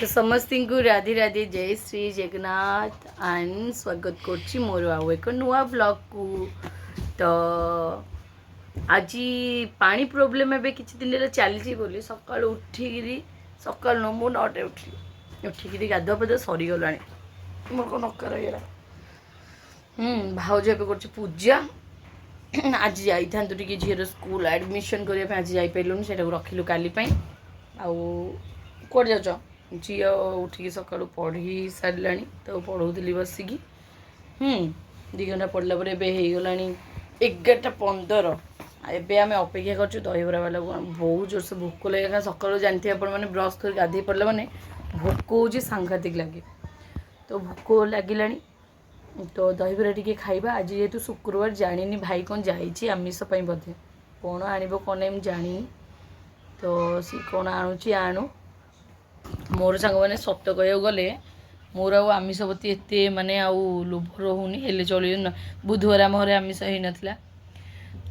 तो समस्त को राधे राधे जय श्री जगन्नाथ एंड स्वागत करछि मोर आउ एक नुआ ब्लॉग को। तो आज पानी प्रोब्लेम एबे किछि दिन रे चलछि बोली सकाळ उठिगिरी सकाळ न मु 9 उठिगिरी गाधुआ पाधुआ सरी गलानी मोर को नकर हेला। भाउज एबे करछि पूजा। आज जाइथान तो टिके झीर स्कूल एडमिशन करबे आज जाई पैलुन सेटा रखिलु काली पई। आउ कोड जाउछ झी उठिकी सका पढ़ी सारा तो पढ़ाऊली बसिकी 2 घंटा पढ़ला पर एगला 11:15। एबे आम अपेक्षा कर दहीबरा वाला को बहुत जोर से भोक लगे सकाल जानते मैंने ब्रश कर गाधे पड़ला मैंने भोक हो सांघातिक लगे तो भोक लगिला तो दहीबरा टी खाइबा। आज जेहेतु शुक्रवार जानी भाई कौन जाइए आमिष बोधे कौन आण कौन नहीं जानी तो सी कौन आणुची आणु। मोर सांग मैंने सत कह गले मोर आमिष प्रति एत माने लोभ रोनी हेले चल ना। बुधवार आम घर आमिष हो नाला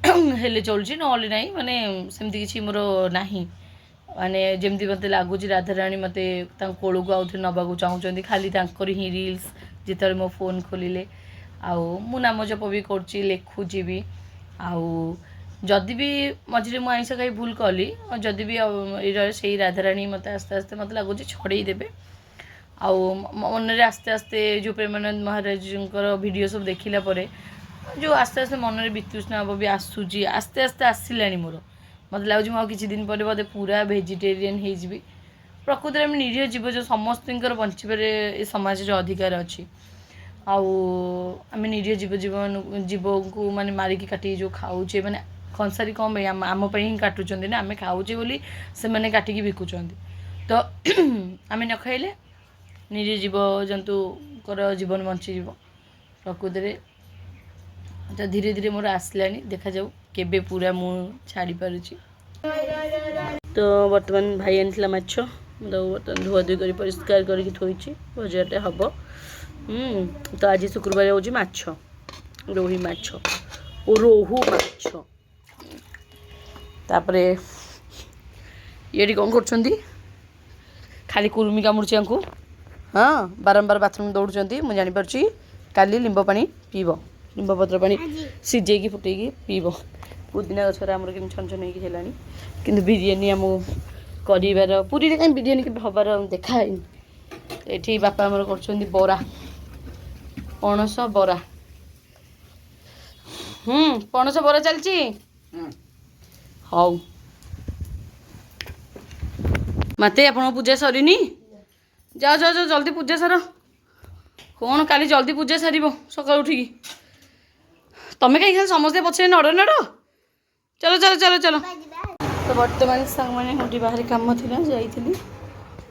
हेले चलुची ना माने सेमती किसी मोर ना माने जमती मत लगुच राधाराणी मत कोल को आउ थे नवाक चाहूँगी खाली ही रिल्स जिते मो फोन खोलिले मु नाम जप भी कर लिखुची भी जदि भी मझे मुझे आइंस खाई भूल कली जदि भी से राधाराणी मत आस्ते आस्ते मत लगुच छड़े देवे मन में आस्ते आस्ते जो प्रेमानंद महाराज वीडियो सब देखला जो आस्ते आस्ते मन में वितृष्णा भाव भी आसूची आस्ते आस्ते आसला मोर मत लगुच किसी दिन पर बोधे पूरा भेजिटेरियन हो प्रकृति में निरीह जीव जो समस्त बंचारे समाज अधिकार अच्छी आम निरीह जीव जीवन जीव को माने मारिकी काटी जो खाऊे माने कंसारी कम आम ही काटुंट ना आम खाऊे बोली से मैंने काटिकी बिकुंट तो आम न खाइले निज जीव जंतु जीवन बंची प्रकृति तो धीरे धीरे मोर आसला देखा जाऊ केबे पूरा मु छाड़ी पारुची। तो बर्तमान भाई आनी माछ तो बर्तमान धुआ धुई कर परिष्कार करके थोड़ी भजाटे हम। तो आज शुक्रवार हूँ माछ रोही माछ रोहू माछ तापरे ये कौन कर खाली कुर्मी कामुड़ी को हाँ बारंबार बाथरूम दौड़ मुझे जानीपार काली लिंब पानी पीब लिंब पत्र पानी सीझे फुटेकी पीब। पुदीना गचर आमर कि छन छन होगी कि बिरीयानी आम कर पूरी कहीं बिरीयानी के हबार देखाई ये बापा आमर कर बरा पणस बरा पणस बरा चलची हाउ मते आप पूजा सरीनी जाओ जाओ जाओ जल्दी पूजा सार कौन काली जल्दी पूजा सार सका उठिकी तमें कहीं खाली समस्ते पछे नड़ नड़ चलो चलो चलो चलो। तो बर्तमान सांग मैंने गोटे बाहर कम थी जाइली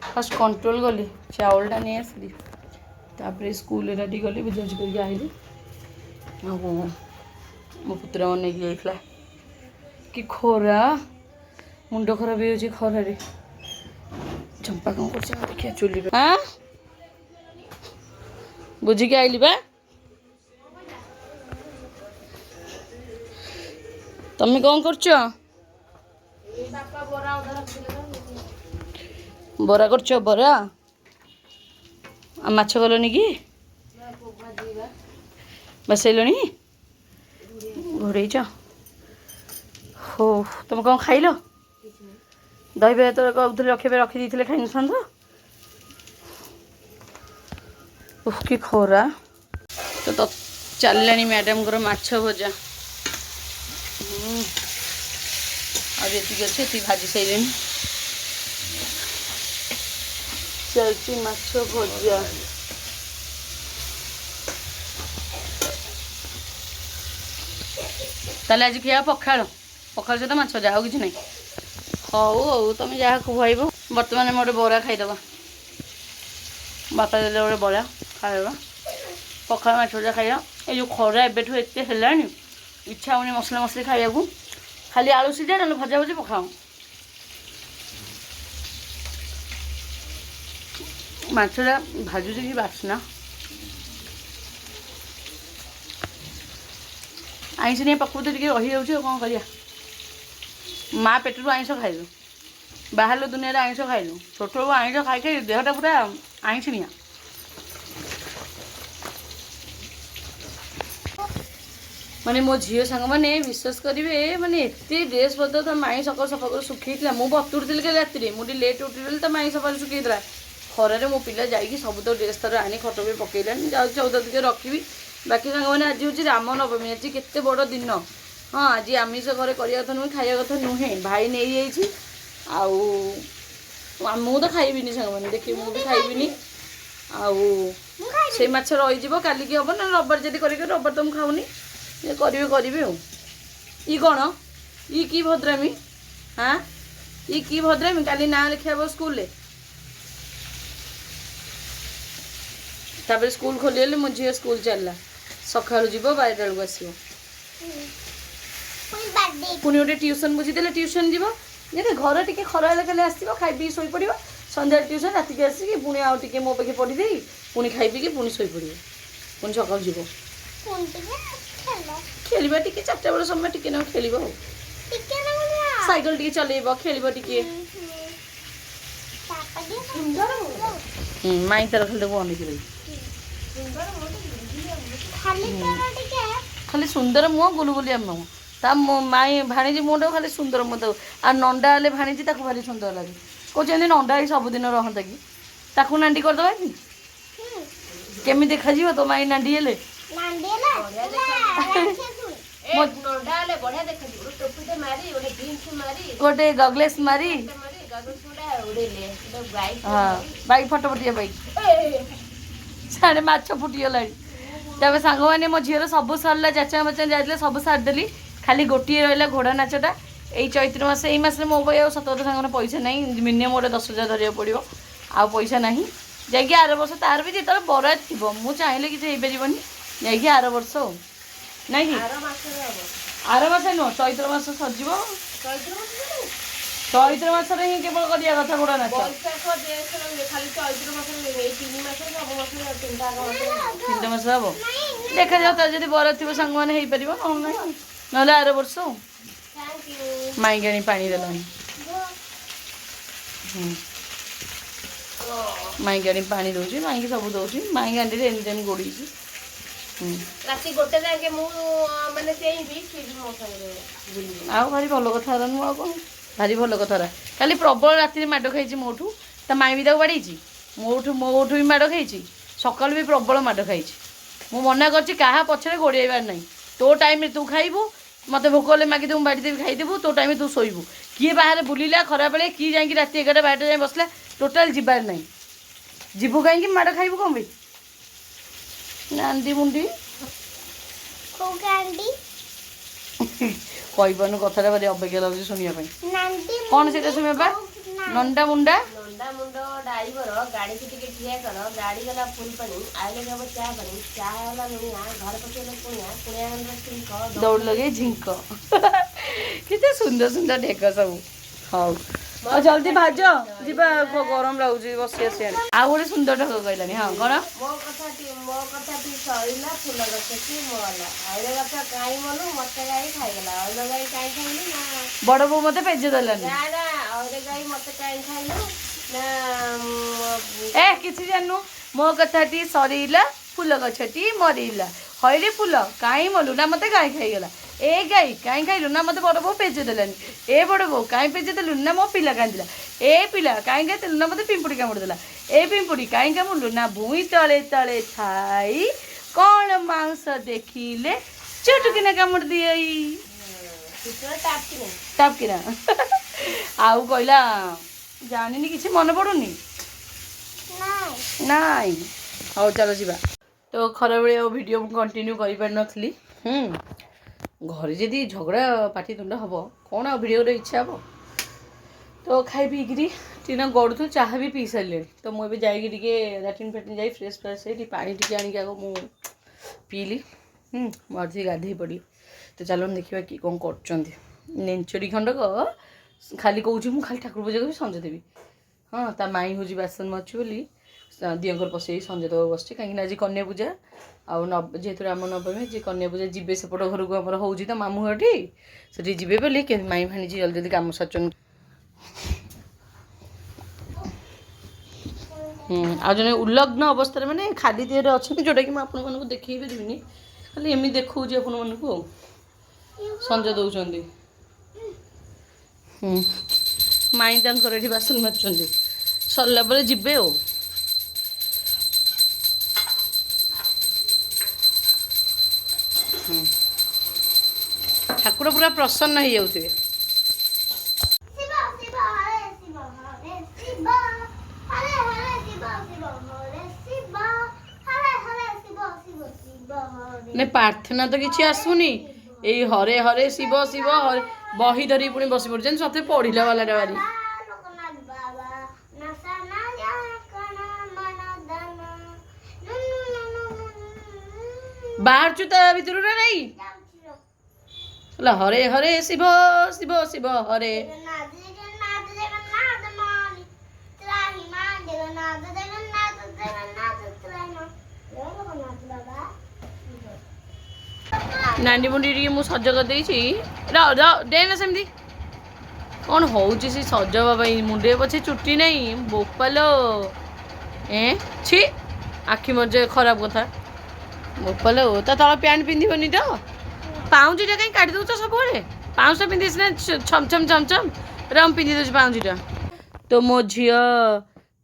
फास्ट कंट्रोल गली चाउलटा नहीं आसली तापर स्कूल रेडी गली बुझाबुझी करके आइली मो पुत्र मन नहीं जाइला कि खरा मुंड खराब हो खरारे चंपा कौन कर देखिए चुली हाँ बुझिकी आइली बा तमें कौन कर बरा कर बरा माछ गलनी कि बसैल घोड़े हो तुम कौन खाइल दही तो कौन रखे रखी खाई न कि खरा तो चलला मैडम को माछ भजा ये अच्छे भाजी सारे चलती माछ भजा ताले आज खिया पखाड़ पखाड़ सहित माछ भजा कि नहीं हौ हौ तुम जहाँ खुआब बर्तमान मोटे बरा खाईदबा बापा दे गोटे बरा खाइबा पखाड़ माछ भजा खाइबा ये जो खरा एबेठू एत है इच्छा होनी मसला मसली खाइबा को खाली आलू सीझा ना भजा भजी पकाओ माछटा भाजुचे कि बासना आइंस नहीं प्रकृति टे रही जाऊँ कौन कर माँ पेटर आइंस खाइल ବାହାରିଲୁ ଦୁନିଆରେ ଆଇଁଷ ଖାଇଲୁ ଛୋଟବେଳୁ ଆଇଁଷ ଖାଇ ଖାଇ ଦେହଟା ପୁରା ଆଇଁଷିଣିଆ। ମାନେ ମୋ ଝିଅ ସାଙ୍ଗମାନେ ବିଶ୍ୱାସ କରିବେ ମାନେ ଏତେ ଡ୍ରେସ୍ ପତ୍ର ତା ମାଇଁ ସକାଳୁ ସଫା କରି ଶୁଖେଇଥିଲା। ମୁଁ ବତୁରିଥିଲି କାଲି ରାତିରେ, ମୁଁ ଟିକେ ଲେଟ୍ ଉଠିଲି ତା ମାଇଁ ସଫା ଶୁଖେଇଥିଲା। ଖରାରେ ମୋ ପିଲା ଯାଇକି ସବୁ ତ ଡ୍ରେସ୍ ତାର ଆଣି ଖଟ ବି ପକେଇଲାଣି, ଯାଉଛି ଚଉଦ ଟିକେ ରଖିବି। ବାକି ସାଙ୍ଗମାନେ ଆଜି ହେଉଛି ରାମନବମୀ, ଆଜି କେତେ ବଡ଼ ଦିନ। ହଁ ଆଜି ଆମିଷ ଘରେ କରିବା କଥା ନୁହେଁ, ଖାଇବା କଥା ନୁହେଁ, ଭାଇ ନେଇଯାଇଛି। ଆଉ ମୁଁ ତ ଖାଇବିନି ସାଙ୍ଗମାନେ, ଦେଖିବି ମୁଁ ବି ଖାଇବିନି। ଆଉ ସେଇ ମାଛ ରହିଯିବ, କାଲିକି ହେବ ନା ରବିବାର ଯଦି କରିକି, ରବିବାର ତ ମୁଁ ଖାଉନି, କରିବି ଆଉ। ଇ କ'ଣ ଇ କି ଭଦ୍ରାମୀ ହାଁ ଇ କି ଭଦ୍ରାମୀ, କାଲି ନାଁ ଲେଖିବ ସ୍କୁଲରେ। ତାପରେ ସ୍କୁଲ ଖୋଲିଗଲେ ମୋ ଝିଅ ସ୍କୁଲ ଚାଲିଲା, ସକାଳୁ ଯିବ 12ଟା ବେଳକୁ ଆସିବ। ପୁଣି ଗୋଟେ ଟ୍ୟୁସନ୍ ବୁଝିଦେଲେ ଟ୍ୟୁସନ୍ ଯିବ। ଯଦି ଘର ଟିକେ ଖରା ହେଲେ ଖାଲି ଆସିବ, ଖାଇ ପିଇ ଶୋଇପଡ଼ିବ। ସନ୍ଧ୍ୟାରେ ଟ୍ୟୁସନ୍, ରାତିକି ଆସିକି ପୁଣି ଆଉ ଟିକେ ମୋ ପାଖେ ପଢ଼ିଦେଇ ପୁଣି ଖାଇ ପିଇକି ପୁଣି ଶୋଇପଡ଼ିବ। ପୁଣି ସକାଳୁ ଯିବ ଖେଳିବା ଟିକେ, 4ଟା ବେଳ ସମୟ ଟିକେ ନାକୁ ଖେଳିବ ଆଉ। ସାଇକେଲ ଟିକେ ଚଲେଇବ, ଖେଳିବ ଟିକେ। ମାଇଁ ତାର ଖାଲି ତାକୁ ଅନେଇକି ରହିବ। ଖାଲି ସୁନ୍ଦର ମୁହଁ, ଗୁଲୁଗୁଲିଆ ମୁହଁ। ତା ମାଇଁ ଭାଣିଜି ମୁହଁଟାକୁ ଖାଲି ସୁନ୍ଦର ମୁହଁ ତାକୁ। ଆଉ ନଣ୍ଡା ହେଲେ ଭାଣିଜି ତାକୁ ଭାରି ସୁନ୍ଦର ଲାଗେ। କହୁଛନ୍ତି ନଣ୍ଡା ହେଇ ସବୁଦିନ ରହନ୍ତା କି, ତାକୁ ନାଣ୍ଡି କରିଦେବା କି? କେମିତି ଦେଖାଯିବ ତୋ ମାଇଁ ନାଣ୍ଡି ହେଲେ? ଗୋଟେ ଗଗଲେସ୍ ମାରି, ହଁ ବାଇକ୍ ଫଟୋ ପଠିବ ବାଇକ୍। ସାଡ଼େ ମାଛ ଫୁଟିଗଲାଣି। ତାପରେ ସାଙ୍ଗମାନେ ମୋ ଝିଅର ସବୁ ସରିଲା, ଯାଚା ମାଚା ଯାଇଥିଲେ ସବୁ ସାରିଦେଲି। ଖାଲି ଗୋଟିଏ ରହିଲା ଘୋଡ଼ା ନାଚଟା। ଏଇ ଚୈତ୍ର ମାସ, ଏଇ ମାସରେ ମୋ ପାଇଁ ଆଉ ସତ କଥା ସାଙ୍ଗରେ ପଇସା ନାହିଁ। ମିନିମମ୍ ଗୋଟେ 10,000 ଧରିବାକୁ ପଡ଼ିବ, ଆଉ ପଇସା ନାହିଁ। ଯାଇକି ଆର ବର୍ଷ, ତାର ବି ଯେତେବେଳେ ବରାଦ ଥିବ, ମୁଁ ଚାହିଁଲେ କିଛି ହେଇପାରିବନି। ଯାଇକି ଆର ବର୍ଷ ଆଉ ନାଇଁ କି ଆର ମାସ ନୁହଁ, ଚୈତ୍ର ମାସ ସରିଯିବ। ଚୈତ୍ର ମାସରେ ହିଁ କେବଳ କରିବା କଥା ଘୋଡ଼ା ନାଚ। 3 ମାସ ହବ, ଦେଖାଯାଉ। ତାର ଯଦି ବରାଦ ଥିବ ସାଙ୍ଗମାନେ ହେଇପାରିବ, ନହେଲେ ନାହିଁ, ନହେଲେ ଆର ବର୍ଷ ଆଉ। ମାଇଁକି ଆଣି ପାଣି ଦେଲାଣି। ମାଇଁକି ଆଣି ପାଣି ଦେଉଛି, ମାଇଁକି ସବୁ ଦେଉଛି। ମାଇଁ ଗାଣ୍ଡିରେ ଏନି ଟାଇମ୍ ଗୋଡ଼େଇଛି। ରାତି 1 ଯାକେ ମୁଁ ମାନେ ଚେଇଁବି, ଆଉ ଭାରି ଭଲ କଥା ହେଲା। ମୁଁ ଆଉ କ'ଣ, ଭାରି ଭଲ କଥା ହେଲା। କାଲି ପ୍ରବଳ ରାତିରେ ମାଡ଼ ଖାଇଛି ମୋଠୁ, ତା ମାଇଁ ବି ତାକୁ ବାଡ଼େଇଛି। ମୋଠୁ ବି ମାଡ଼ ଖାଇଛି, ସକାଳୁ ବି ପ୍ରବଳ ମାଡ଼ ଖାଇଛି। ମୁଁ ମନା କରିଛି କାହା ପଛରେ ଗୋଡ଼େଇବାର ନାହିଁ। ତୋ ଟାଇମ୍ରେ ତୁ ଖାଇବୁ, ମୋତେ ଭୋକ ହେଲେ ମାଗିଦେବୁ, ମୁଁ ବାଡ଼ିଦେବି, ଖାଇଦେବୁ। ତୋ ଟାଇମ୍ରେ ତୁ ଶୋଇବୁ। କିଏ ବାହାରେ ବୁଲିଲା ଖରାବେଳେ, କିଏ ଯାଇକି ରାତି 11ଟା 12ଟା ଯାଏଁ ବସିଲା, ଟୋଟାଲ୍ ଯିବାର ନାହିଁ। ଯିବୁ କାହିଁକି, ମାଡ଼ ଖାଇବୁ କ'ଣ ପାଇଁ? ନାନ୍ଦି ମୁଣ୍ଡି କହିପାରୁନୁ, କଥାଟା ଭାରି ଅବାଗିଆ ଲାଗୁଛି ଶୁଣିବା ପାଇଁ। କ'ଣ ସେଇଟା ଶୁଣିବା ପାଇଁ? ନଣ୍ଡା ମୁଣ୍ଡା ଡ୍ରାଇଭର ଗାଡ଼ିକି ଟିକେ ଠିଆ କର, ଗାଡ଼ି ଗଲା ଫୁଲ ପାଣି, ଆଇଲେ ହେବ ଚା ପାଣି, ଚା ହେଲା ଲୁଣିଆ, ଘର ପକେଇଲେ କୁଣିଆ, କୁଣିଆ ଦୌଡ଼ ଲଗେଇ ଝିଙ୍କ। କେତେ ସୁନ୍ଦର ସୁନ୍ଦର ଢେଗ ସବୁ। ହଉ ଆଉ ଜଲ୍ଦି ଭାଜ, ଯିବା, ଗରମ ଲାଗୁଛି ବସି ଆସିଆଣି। ଆଉ ଗୋଟେ ସୁନ୍ଦର ଢଗ କହିଲାଣି। ହଁ କ'ଣ? ମୋ କଥାଟି ସରିଲା, ଫୁଲ ଗଛଟି ମଲା, ଅଇଳ ଗଛ କାହିଁ ମଲୁ, ମତେ ଗାଈ ଖାଇଗଲା। ଅଇଳ ଗାଈ କାହିଁ ଖାଇଲୁ ନା, ବଡ଼ ବୋଉ ମତେ ପେଜ ଦେଲାନି। ନା ନା, ଅଇଳ ଗାଈ ମତେ କାହିଁ ଖାଇଲୁ ନା, କିଛି ଜାଣିନୁ। ମୋ କଥାଟି ସରିଲା, ଫୁଲ ଗଛଟି ମରିଲା, ହଇରେ ଫୁଲ କାହିଁ ମଲୁ ନା, ମତେ ଗାଈ ଖାଇଗଲା। ଏ ଗାଈ କାହିଁ ଖାଇଲୁ ନା, ମତେ ବଡ଼ ବୋଉ ପେଜ ଦେଲାନି। ଏ ବଡ଼ ବୋଉ କାହିଁ ପେଜ ଦେଲୁନି ନା, ମୋ ପିଲା କାନ୍ଦିଲା। ଏ ପିଲା କାହିଁ ଖାଇଥିଲୁ ନା, ମତେ ପିମ୍ପୁଡ଼ି କାମୁଡ଼ି ଦେଲା। ଏ ପିମ୍ପୁଡ଼ି କାହିଁ କାମୁଡ଼ିଲୁ ନା, ଭୁଇଁ ତଳେ ତଳେ ଥାଇ କ'ଣ ମାଉଁସ ଦେଖିଲେ ଚୁଟୁକିନା କାମୁଡ଼ି ଦିଏ। ଟାପକିନା ଆଉ କହିଲା ଜାଣିନି, କିଛି ମନେ ପଡ଼ୁନି। ନାଇଁ, ହଉ ଚାଲ ଯିବା। ତ ଖରାବେଳେ ଆଉ ଭିଡ଼ିଓ ମୁଁ କଣ୍ଟିନ୍ୟୁ କରିପାରିନଥିଲି। ଘରେ ଯଦି ଝଗଡ଼ା ପାଟିତୁଣ୍ଡ ହେବ, କ'ଣ ଆଉ ଭିଡ଼ିଓରେ ଇଚ୍ଛା ହେବ। ତ ଖାଇ ପିଇକିରି ଟିକେ ଗଡ଼ୁଥିଲୁ, ଚାହା ବି ପିଇ ସାରିଲେଣି। ତ ମୁଁ ଏବେ ଯାଇକି ଟିକେ ଲାଟ୍ରିନ୍ ଫାଟ୍ରିନ୍ ଯାଇ ଫ୍ରେଶ୍ ହେଇ ଟିକେ ପାଣି ଟିକେ ଆଣିକି ଆଗ ମୁଁ ପିଇଲି। ମୁଁ ଆଜି ଗାଧେଇ ପଡ଼ିଲି। ତ ଚାଲନ୍ତୁ ଦେଖିବା କି କ'ଣ କରୁଛନ୍ତି। ନେଞ୍ଚଡ଼ି ଖଣ୍ଡକ ଖାଲି କହୁଛି ମୁଁ ଖାଲି ଠାକୁର ପୂଜା କରିବି, ସଞ୍ଜ ଦେବି। ହଁ, ତା ମାଇଁ ହେଉଛି ବାସନ ମାଛୁ ବୋଲି ଦିଅଙ୍କର ପଶେଇ ସଞ୍ଜ ଦେବାକୁ ବସିଛି। କାହିଁକିନା ଆଜି କନ୍ୟା ପୂଜା, ଆଉ ଯେହେତୁ ରାମ ନବମୀ, ଯେ କନ୍ୟା ପୂଜା ଯିବେ ସେପଟ ଘରକୁ, ଆମର ହେଉଛି ତ ମାମୁଁ ଘରଠି, ସେଠି ଯିବେ ବୋଲି। କେମିତି ମାଇଁ ଭାଣିଜି ଜଲ୍ଦି ଜଲ୍ଦି କାମ ସାରିଛନ୍ତି। ଆଉ ଜଣେ ଉଲ୍ଲଗ୍ନ ଅବସ୍ଥାରେ ମାନେ ଖାଲି ଦେହରେ ଅଛନ୍ତି, ଯେଉଁଟାକି ମୁଁ ଆପଣମାନଙ୍କୁ ଦେଖେଇ ପାରିବିନି, ଖାଲି ଏମିତି ଦେଖାଉଛି ଆପଣମାନଙ୍କୁ ଆଉ ସଞ୍ଜ ଦେଉଛନ୍ତି। ମାଇଁ ତାଙ୍କର ଏଠି ବାସନ ମାଜୁଛନ୍ତି, ସରିଲା ପରେ ଯିବେ ଆଉ। ଠାକୁର ପୁରା ପ୍ରସନ୍ନ ହେଇଯାଉଥିବେ। ନା ପ୍ରାର୍ଥନା ତ କିଛି ଆସୁନି, ଏଇ ହରେ ହରେ ଶିବ ଶିବ ବହି ଧରିକି ପୁଣି ବସି ପଡୁଛନ୍ତି, ସତେ ପଢିଲା ବାଲାଟା ବାରି। ବାହାରୁଛୁ ତା ଭିତରୁ ନା ନାଇଁ? ହରେ ହରେ ଶିବ ଶିବ ଶିବ ହରେ। ନାଣ୍ଡି ମୁଣ୍ଡି ଟିକେ ମୁଁ ସଜ କରିଦେଇଛି। ଡେନା ସେମିତି କ'ଣ ହଉଛି ସେ ସଜ ହବା ପାଇଁ? ମୁଣ୍ଡରେ ପଛେ ଚୁଟି ନାହିଁ, ବୋପାଲୋ ଛି ଆଖି ମଜା ଖରାପ କଥା। ବୋପାଲୋ ତା ତଳ ପ୍ୟାଣ୍ଟ ପିନ୍ଧିବନି ତ? ପାଉଁଜିଟା କାହିଁ କାଟି ଦେଉଛ ସବୁବେଳେ? ପାଉଁଜିଟା ପିନ୍ଧି ସିନା ଛମ୍ ଛମ୍ ଛମ୍ ଛମ୍ ମୁଁ ପିନ୍ଧି ଦେଉଛି ପାଉଁଜିଟା। ତ ମୋ ଝିଅ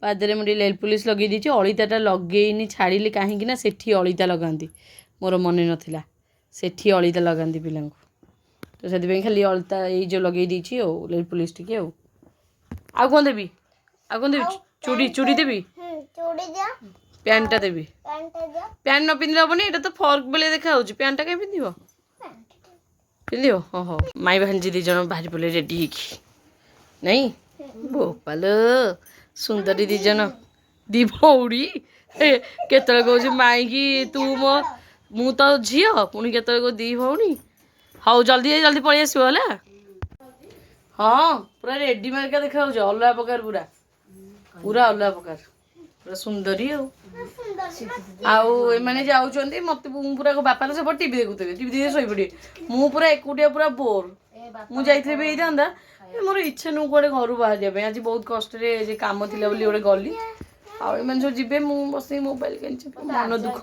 ପାଦରେ ମୁଁ ଟିକେ ନେଲ୍ ପଲିସ୍ ଲଗେଇ ଦେଇଛି। ଅଳିତାଟା ଲଗେଇନି, ଛାଡ଼ିଲି କାହିଁକି ନା ସେଠି ଅଳିତା ଲଗାନ୍ତି, ମୋର ମନେ ନଥିଲା। ସେଠି ଅଳିତା ଲଗାନ୍ତି ପିଲାଙ୍କୁ, ତ ସେଥିପାଇଁ ଖାଲି ଅଳିତା ଏଇ ଯେଉଁ ଲଗେଇ ଦେଇଛି ଆଉ ନେଲ୍ ପଲିସ୍ ଟିକେ ଆଉ। ଆଉ କ'ଣ ଦେବି? ଆଉ କ'ଣ ଦେବି? ଚୁଡ଼ି ଦେବି? ପ୍ୟାଣ୍ଟଟା ଦେବି? ପ୍ୟାଣ୍ଟ ନ ପିନ୍ଧିଲେ ହେବନି, ଏଇଟା ତ ଫର୍କ ଭଳିଆ ଦେଖାଯାଉଛି, ପ୍ୟାଣ୍ଟଟା କାହିଁ ପିନ୍ଧିବ? ପିନ୍ଧିବ? ହଉ ମାଇଁ ଭାଣିଜି 2 ଜଣ ବାହାରି ପଡ଼ିଲେ ରେଡ଼ି ହେଇକି, ନାଇଁ? ବୋପାଲୋ ସୁନ୍ଦରୀ 2 ଜଣ, 2 ଭଉଣୀ। କେତେବେଳେ କହୁଛି ମାଇଁକି ତୁ ମୁଁ ତ ଝିଅ, ପୁଣି କେତେବେଳେ କହୁ 2 ଭଉଣୀ। ହଉ ଜଲ୍ଦି ପଳେଇ ଆସିବ ହେଲା। ହଁ ପୁରା ରେଡି ମାର୍କା ଦେଖାଯାଉଛି, ଅଲଗା ପ୍ରକାର, ପୁରା ଅଲଗା ପ୍ରକାର, ପୁରା ସୁନ୍ଦରୀ ଆଉ ଏମାନେ ଯାଉଛନ୍ତି। ମତେ ମୁଁ ପୁରା ବାପା ତ ସେପଟେ ଟିଭି ଦେଖୁଥିବେ, ଟିଭି ଦେଖି ଶୋଇପଡ଼ିବେ, ମୁଁ ପୁରା ଏକୁଟିଆ ପୁରା ବୋର୍। ମୁଁ ଯାଇଥିଲି ବି ହେଇଥାନ୍ତା, ମୋର ଇଚ୍ଛା ନୁହଁ କୁଆଡ଼େ ଘରୁ ବାହାରିବା ପାଇଁ। ଆଜି ବହୁତ କଷ୍ଟରେ ଯେ କାମ ଥିଲା ବୋଲି ଗୋଟେ ଗଲି, ଆଉ ଏମାନେ ସବୁ ଯିବେ, ମୁଁ ବସିକି ମୋବାଇଲ କେଞ୍ଚି, ମନ ଦୁଃଖ।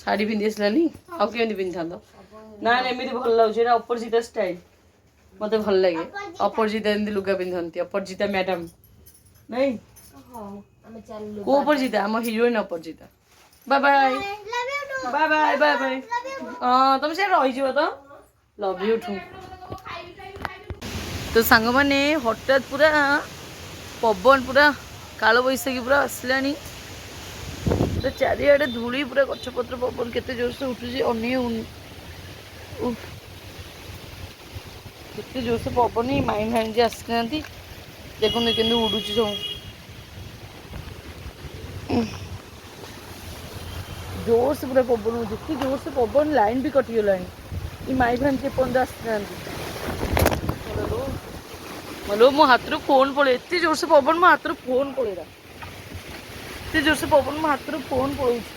ଶାଢ଼ୀ ପିନ୍ଧି ଆସିଲାନି, ଆଉ କେମିତି ପିନ୍ଧିଥାନ୍ତ? ନା ଏମିତି ଭଲ ଲାଗୁଛି, ଏଇଟା ଅପରାଜିତା ଷ୍ଟାଇଲ, ମତେ ଭଲ ଲାଗେ। ଅପରାଜିତା ଏମିତି ଲୁଗା ପିନ୍ଧନ୍ତି, ଅପରାଜିତା ମ୍ୟାଡାମ। ନାଇଁ କୋଉ ଅପରାଜିତା? ଆମ heroine Aparajita. Bye bye bye bye bye bye. ହଁ ତମେ ସେ ରହିଯିବ ତ, ଲଭ୍ ୟୁ ଟୁ। ତ ସାଙ୍ଗମାନେ ହଠାତ୍ ପୁରା ପବନ, ପୁରା କାଳବୈଶାଖୀ ପୁରା ଆସିଲାଣି, ପୁରା ଚାରିଆଡ଼େ ଧୂଳି, ପୁରା ଗଛପତ୍ର ପବନ କେତେ ଜୋରସେ ଉଠୁଛି, ଅନେଇ ହଉନି। କେତେ ଜୋରସେ ପବନ। ମାଇଁ ଭାଣିଜି ଆସିନାହାନ୍ତି, ଦେଖନ୍ତୁ କେମିତି ଉଡୁଛି ସବୁ, ଜୋରସେ ପୁରା ପବନ ହଉଛି, ଏତେ ଜୋରସେ ପବନ ଲାଇନ୍ ବି କଟିଗଲାଣି। ଏ ମାଇଁ ଭାଣିଜି ଏପର୍ଯ୍ୟନ୍ତ ଆସିନାହାନ୍ତି। ହ୍ୟାଲୋ, ମୋ ହାତରୁ ଫୋନ୍ ପଳେଇ, ଏତେ ଜୋରସେ ପବନ ମୋ ହାତରୁ ଫୋନ୍ ପଳେଇଲା, ଏତେ ଜୋରସେ ପବନ ମୋ ହାତରୁ ଫୋନ୍ ପଳଉଛି।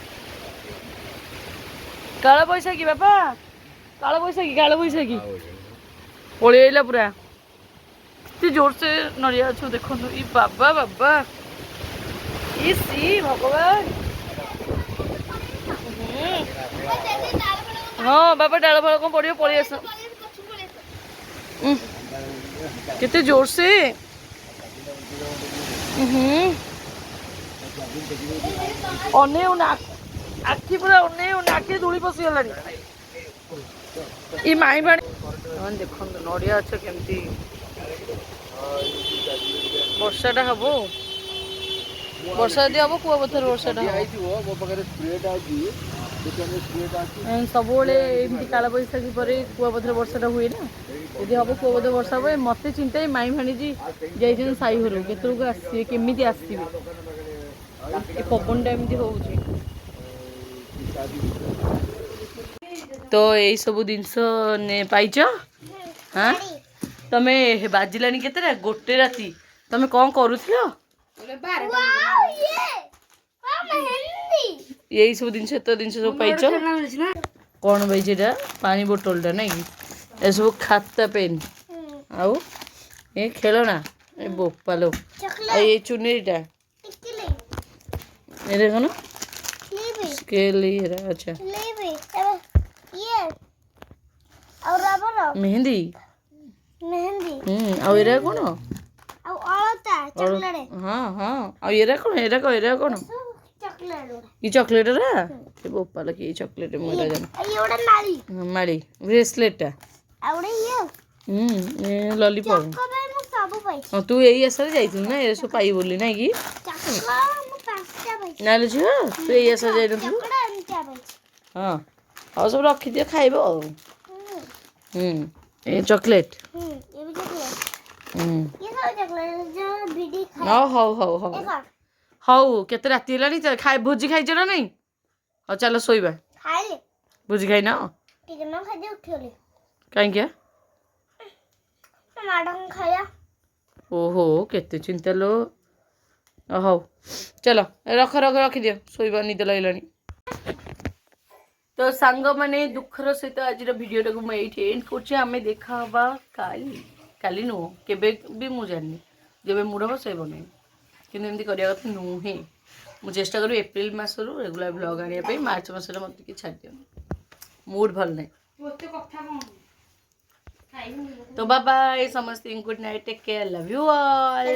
କାଳବୈଶାଖୀ ବାପା, କାଳବୈଶାଖୀ ପଳେଇ ଆଇଲା ପୁରା, ଏତେ ଜୋରସେ ନଡ଼ିଆ ଗଛ ଦେଖନ୍ତୁ। ଇ ବାବା ଭଗବାନ। ହଁ ବାବା, ଡାଳ ଫାଳ କ'ଣ ପଡ଼ିବ, ପଳେଇ ଆସ। କେତେ ଜୋରସେ ଅନେଇ, ଆଖି ପୁରା ଅନେଇ, ଆଖିରେ ଧୂଳି ପଶିଗଲାଣି। ଏ ମାଇଁ ଭାଣି ଦେଖନ୍ତୁ ନଡ଼ିଆ ଗଛ କେମିତି, ବର୍ଷାଟା ହବ, ବର୍ଷା ଯଦି ହବ କୁଆପଥର ବର୍ଷାଟା ହବ। ସବୁବେଳେ ଏମିତି କାଳବୈଶାଖୀ ପରେ କୁଆପଥର ବର୍ଷାଟା ହୁଏ ନା, ଯଦି ହବ କୁଆପଥର ବର୍ଷା ହବ। ମତେ ଚିନ୍ତା, ମାଇଁ ଭାଣିଜି ଯାଇଛନ୍ତି ସାଇ ଘରକୁ, କେତେବେଳକୁ ଆସିବେ, କେମିତି ଆସିବେ? ଏ ପବନଟା ଏମିତି ହଉଛି। ତ ଏଇ ସବୁ ଜିନିଷ ପାଇଛ। ହଁ ତମେ ବାଜିଲାଣି କେତେଟା? 1 ରାତି। ତମେ କ'ଣ କରୁଥିଲ? ଏଇ ସବୁ ଜିନିଷ, ଏତେ ଜିନିଷ ସବୁ ପାଇଛ। କ'ଣ ପାଇଛି ଏଇଟା? ପାଣି ବୋଟଲଟା ନାଇଁ କି? ଏସବୁ ଖାତା ପେନ୍, ଆଉ ଏ ଖେଳଣା, ଏ ବୋପାଲୋ, ଆଉ ଏଇ ଚୁନରିଟା, ଏରେ କ'ଣ क्लिप ସ୍କେଲ୍ ଇଏରେ ଆଚ୍ଛା क्लिप ये और रबर ମେହେନ୍ଦି मेहंदी ଆଉ ଏରା କ'ଣ और अलता चॉकलेट ହଁ ହଁ ଆଉ ଏରା କ'ଣ କ'ଣ चॉकलेट ଇ ଚକୋଲେଟ୍ରା ଏ ବୋପାଲ କି ଚକୋଲେଟ୍ ମୁଁ ଏରା ଜାଣି ये उड़ा नाली ମାଳି ବ୍ରେସଲେଟ୍ଟା और ये ଲଲିପପ୍ चक्को में मु सब पाई ହଁ ତୁ ଏଇ ଆଶାରେ ଯାଇଥିଲୁ ନା ଏରା ସବୁ ପାଇ ବୋଲି ନାଇଁ କି चक्को मु पांचटा पाई ନାଲୋ ଝିଅ ତୁ ଏଇ ଆଶାରେ ଯାଇନଥିଲୁ चक्कड़ा एंटा पाई ହଁ ହଉ ସବୁ ରଖିଦିଅ ଖାଇବ ଆଉ ଏ ଚକୋଲେଟ୍ ये भी चॉकलेट ये सब चॉकलेट जो बीडी खाए ହଉ ହଉ ହଉ ହଉ एक और ହଉ କେତେ ରାତି ହେଲାଣି ଭୋଜି ଖାଇଛ ନା ନାଇଁ ହଉ ଚାଲ ଶୋଇବା खाए ले ଭୋଜି ଖାଇନ ठीक है ना खाए दे उठियोले କାହିଁକି मैडम खाया ଓହୋ କେତେ ଚିନ୍ତା ଲୋ ହଉ ଚାଲ ରଖିଦିଅ ଶୋଇବା ନିଦ ଲାଗିଲାଣି ତ ସାଙ୍ଗମାନେ ଦୁଃଖର ସହିତ ଆଜିର ଭିଡ଼ିଓଟାକୁ ମୁଁ ଏଇଠି ଏଣ୍ଡ କରୁଛି ଆମେ ଦେଖା ହେବା କାଲି ନୁହଁ କେବେ ବି ମୁଁ ଜାଣିନି ଯେବେ ମୁଡ଼ ହବ ସେ ବନେଇବି କିନ୍ତୁ ଏମିତି କରିବା କଥା ନୁହେଁ ମୁଁ ଚେଷ୍ଟା କରିବି ଏପ୍ରିଲ ମାସରୁ ରେଗୁଲାର ବ୍ଲଗ୍ ଆଣିବା ପାଇଁ ମାର୍ଚ୍ଚ ମାସରେ ମୋତେ ଟିକେ ଛାଡ଼ି ଦିଅନ୍ତୁ ମୁଡ୍ ଭଲ ନାହିଁ तो बाय बाय समस्ते good night take care love you all